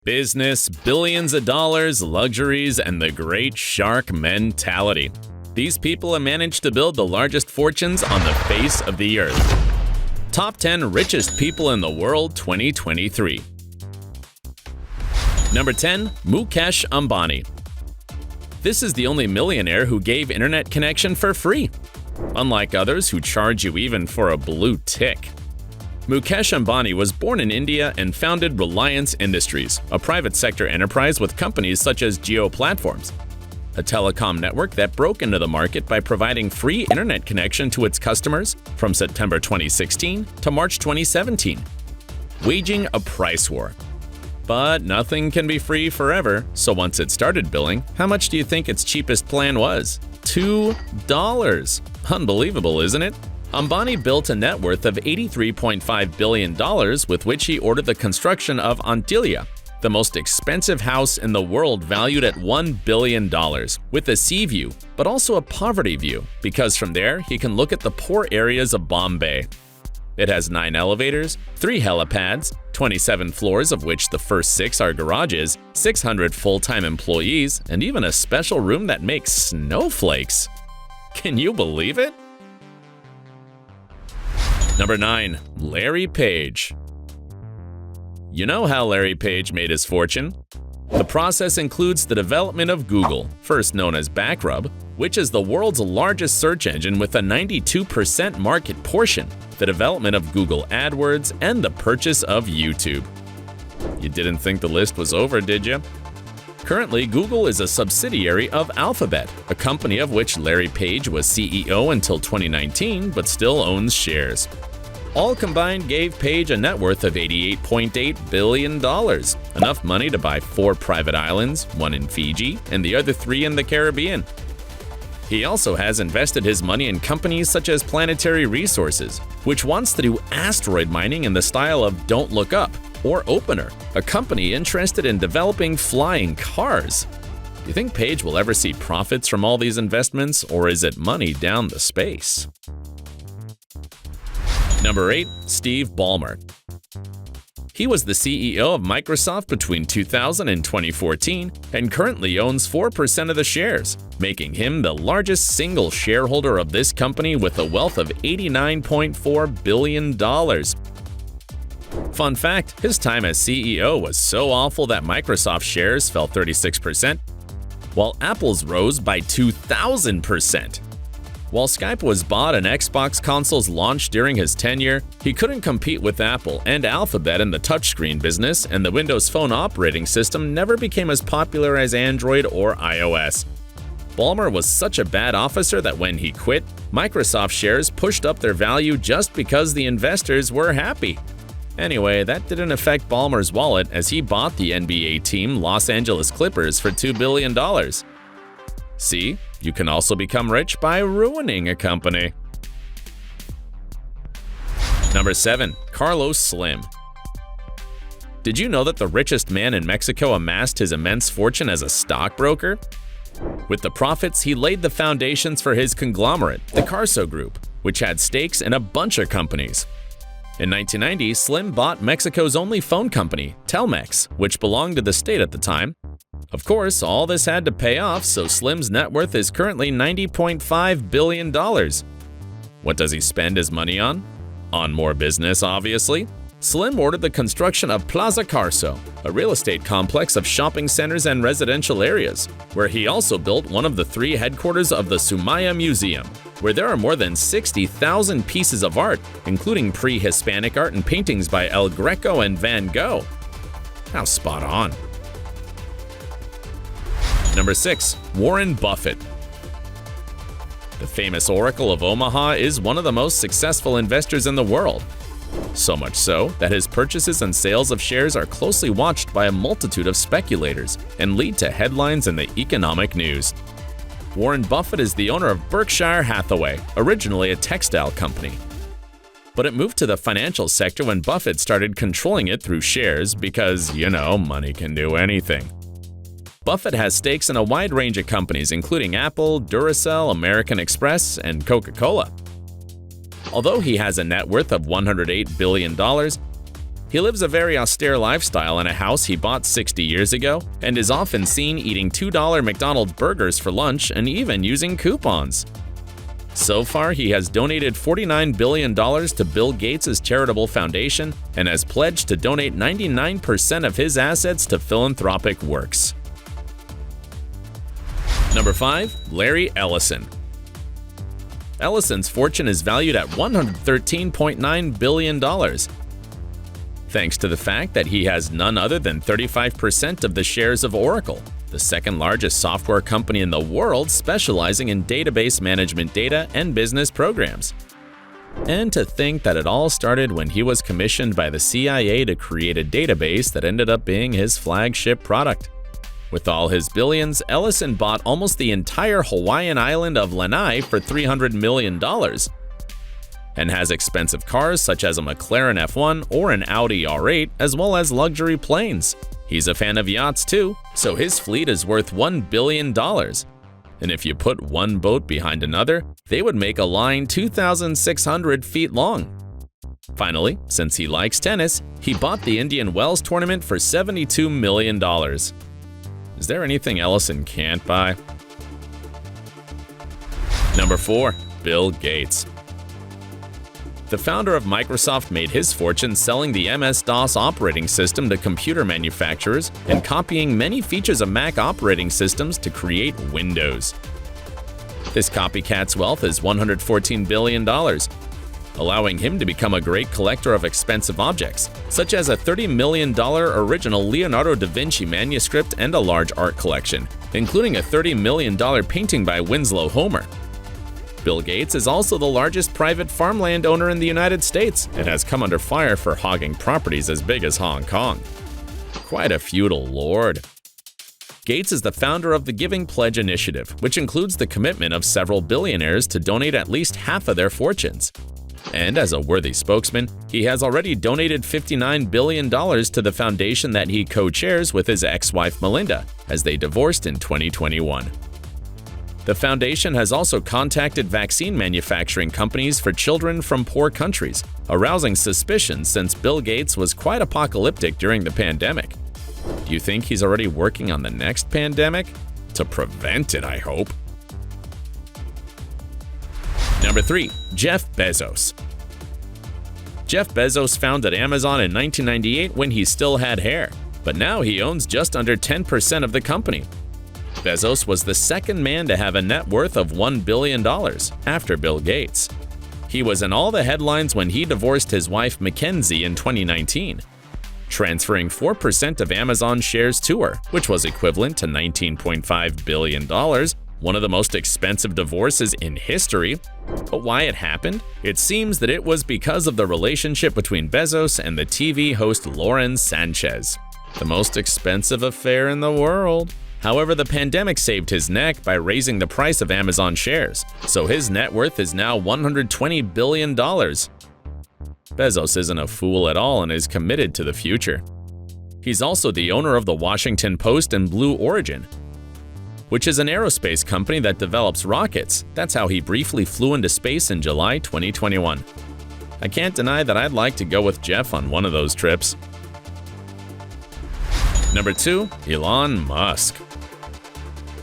Business, billions of dollars, luxuries, and the great shark mentality. These people have managed to build the largest fortunes on the face of the earth. Top 10 Richest People in the World 2023. Number 10. Mukesh Ambani. This is the only millionaire who gave internet connection for free, unlike others who charge you even for a blue tick. Mukesh Ambani was born in India and founded Reliance Industries, a private sector enterprise with companies such as Jio Platforms, a telecom network that broke into the market by providing free internet connection to its customers from September 2016 to March 2017, waging a price war. But nothing can be free forever, so once it started billing, how much do you think its cheapest plan was? $2. Unbelievable, isn't it? Ambani built a net worth of $83.5 billion with which he ordered the construction of Antilia, the most expensive house in the world valued at $1 billion, with a sea view, but also a poverty view, because from there he can look at the poor areas of Bombay. It has 9 elevators, 3 helipads, 27 floors of which the first 6 are garages, 600 full-time employees, and even a special room that makes snowflakes. Can you believe it? Number 9. Larry Page. You know how Larry Page made his fortune? The process includes the development of Google, first known as Backrub, which is the world's largest search engine with a 92% market portion, the development of Google AdWords, and the purchase of YouTube. You didn't think the list was over, did you? Currently, Google is a subsidiary of Alphabet, a company of which Larry Page was CEO until 2019 but still owns shares. All combined gave Page a net worth of $88.8 billion, enough money to buy 4 private islands, 1 in Fiji and the other 3 in the Caribbean. He also has invested his money in companies such as Planetary Resources, which wants to do asteroid mining in the style of Don't Look Up, or Opener, a company interested in developing flying cars. Do you think Page will ever see profits from all these investments, or is it money down the space? Number 8. Steve Ballmer. He was the CEO of Microsoft between 2000 and 2014 and currently owns 4% of the shares, making him the largest single shareholder of this company with a wealth of $89.4 billion. Fun fact, his time as CEO was so awful that Microsoft shares fell 36%, while Apple's rose by 2,000%. While Skype was bought and Xbox consoles launched during his tenure, he couldn't compete with Apple and Alphabet in the touchscreen business, and the Windows Phone operating system never became as popular as Android or iOS. Ballmer was such a bad officer that when he quit, Microsoft shares pushed up their value just because the investors were happy. Anyway, that didn't affect Ballmer's wallet as he bought the NBA team Los Angeles Clippers for $2 billion. See, you can also become rich by ruining a company. Number 7. Carlos Slim. Did you know that the richest man in Mexico amassed his immense fortune as a stockbroker? With the profits, he laid the foundations for his conglomerate, the Carso Group, which had stakes in a bunch of companies. In 1990, Slim bought Mexico's only phone company, Telmex, which belonged to the state at the time. Of course, all this had to pay off, so Slim's net worth is currently $90.5 billion. What does he spend his money on? On more business, obviously. Slim ordered the construction of Plaza Carso, a real estate complex of shopping centers and residential areas, where he also built one of the 3 headquarters of the Sumaya Museum, where there are more than 60,000 pieces of art, including pre-Hispanic art and paintings by El Greco and Van Gogh. How spot on. Number 6. Warren Buffett. The famous Oracle of Omaha is one of the most successful investors in the world. So much so that his purchases and sales of shares are closely watched by a multitude of speculators and lead to headlines in the economic news. Warren Buffett is the owner of Berkshire Hathaway, originally a textile company. But it moved to the financial sector when Buffett started controlling it through shares because, money can do anything. Buffett has stakes in a wide range of companies including Apple, Duracell, American Express, and Coca-Cola. Although he has a net worth of $108 billion, He lives a very austere lifestyle in a house he bought 60 years ago and is often seen eating $2 McDonald's burgers for lunch and even using coupons. So far, he has donated $49 billion to Bill Gates' charitable foundation and has pledged to donate 99% of his assets to philanthropic works. Number 5. Larry Ellison. Ellison's fortune is valued at $113.9 billion. Thanks to the fact that he has none other than 35% of the shares of Oracle, the second largest software company in the world specializing in database management data and business programs. And to think that it all started when he was commissioned by the CIA to create a database that ended up being his flagship product. With all his billions, Ellison bought almost the entire Hawaiian island of Lanai for $300 million, and has expensive cars such as a McLaren F1 or an Audi R8, as well as luxury planes. He's a fan of yachts too, so his fleet is worth $1 billion. And if you put one boat behind another, they would make a line 2,600 feet long. Finally, since he likes tennis, he bought the Indian Wells tournament for $72 million. Is there anything Ellison can't buy? Number 4. Bill Gates. The founder of Microsoft made his fortune selling the MS-DOS operating system to computer manufacturers and copying many features of Mac operating systems to create Windows. This copycat's wealth is $114 billion, allowing him to become a great collector of expensive objects, such as a $30 million original Leonardo da Vinci manuscript and a large art collection, including a $30 million painting by Winslow Homer. Bill Gates is also the largest private farmland owner in the United States and has come under fire for hogging properties as big as Hong Kong. Quite a feudal lord. Gates is the founder of the Giving Pledge initiative, which includes the commitment of several billionaires to donate at least half of their fortunes. And as a worthy spokesman, he has already donated $59 billion to the foundation that he co-chairs with his ex-wife Melinda, as they divorced in 2021. The foundation has also contacted vaccine manufacturing companies for children from poor countries, arousing suspicion since Bill Gates was quite apocalyptic during the pandemic. Do you think he's already working on the next pandemic? To prevent it, I hope. Number 3. Jeff Bezos. Jeff Bezos founded Amazon in 1998 when he still had hair, but now he owns just under 10% of the company. Bezos was the second man to have a net worth of $1 billion, after Bill Gates. He was in all the headlines when he divorced his wife Mackenzie in 2019, transferring 4% of Amazon shares to her, which was equivalent to $19.5 billion, one of the most expensive divorces in history. But why it happened? It seems that it was because of the relationship between Bezos and the TV host Lauren Sanchez, the most expensive affair in the world. However, the pandemic saved his neck by raising the price of Amazon shares, so his net worth is now $120 billion. Bezos isn't a fool at all and is committed to the future. He's also the owner of the Washington Post and Blue Origin, which is an aerospace company that develops rockets. That's how he briefly flew into space in July 2021. I can't deny that I'd like to go with Jeff on one of those trips. Number 2. Elon Musk.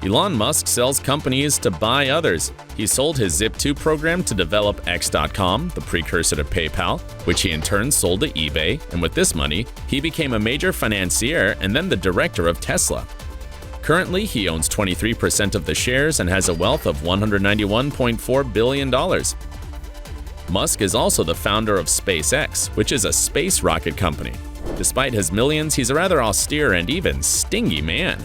Elon Musk sells companies to buy others. He sold his Zip2 program to develop X.com, the precursor to PayPal, which he in turn sold to eBay, and with this money, he became a major financier and then the director of Tesla. Currently, he owns 23% of the shares and has a wealth of $191.4 billion. Musk is also the founder of SpaceX, which is a space rocket company. Despite his millions, he's a rather austere and even stingy man.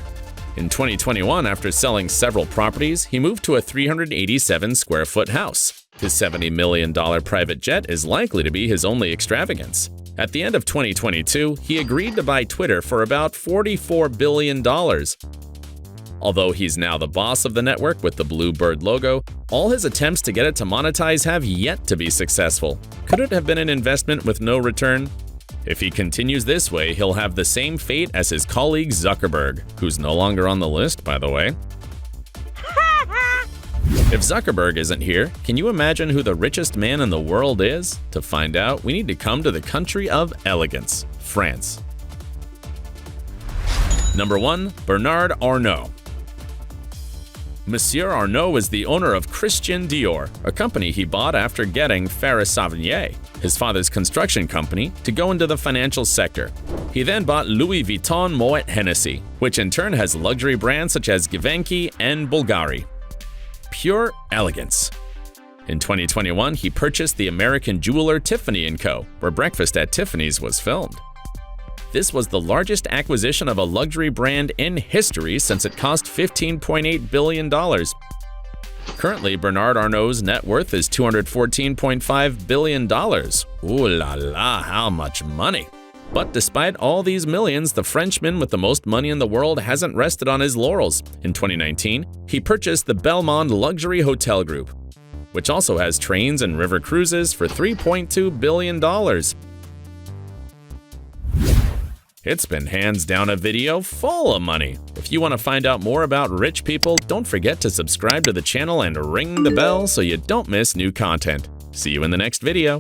In 2021, after selling several properties, he moved to a 387-square-foot house. His $70 million private jet is likely to be his only extravagance. At the end of 2022, he agreed to buy Twitter for about $44 billion. Although he's now the boss of the network with the blue bird logo, all his attempts to get it to monetize have yet to be successful. Could it have been an investment with no return? If he continues this way, he'll have the same fate as his colleague Zuckerberg, who's no longer on the list, by the way. If Zuckerberg isn't here, can you imagine who the richest man in the world is? To find out, we need to come to the country of elegance, France. Number 1. Bernard Arnault. Monsieur Arnault is the owner of Christian Dior, a company he bought after getting Ferré-Savigny, his father's construction company, to go into the financial sector. He then bought Louis Vuitton Moet Hennessy, which in turn has luxury brands such as Givenchy and Bulgari. Pure elegance. In 2021, he purchased the American jeweler Tiffany & Co., where Breakfast at Tiffany's was filmed. This was the largest acquisition of a luxury brand in history since it cost $15.8 billion. Currently, Bernard Arnault's net worth is $214.5 billion. Ooh la la, how much money! But despite all these millions, the Frenchman with the most money in the world hasn't rested on his laurels. In 2019, he purchased the Ballmer Luxury Hotel Group, which also has trains and river cruises for $3.2 billion. It's been hands down a video full of money. If you want to find out more about rich people, don't forget to subscribe to the channel and ring the bell so you don't miss new content. See you in the next video.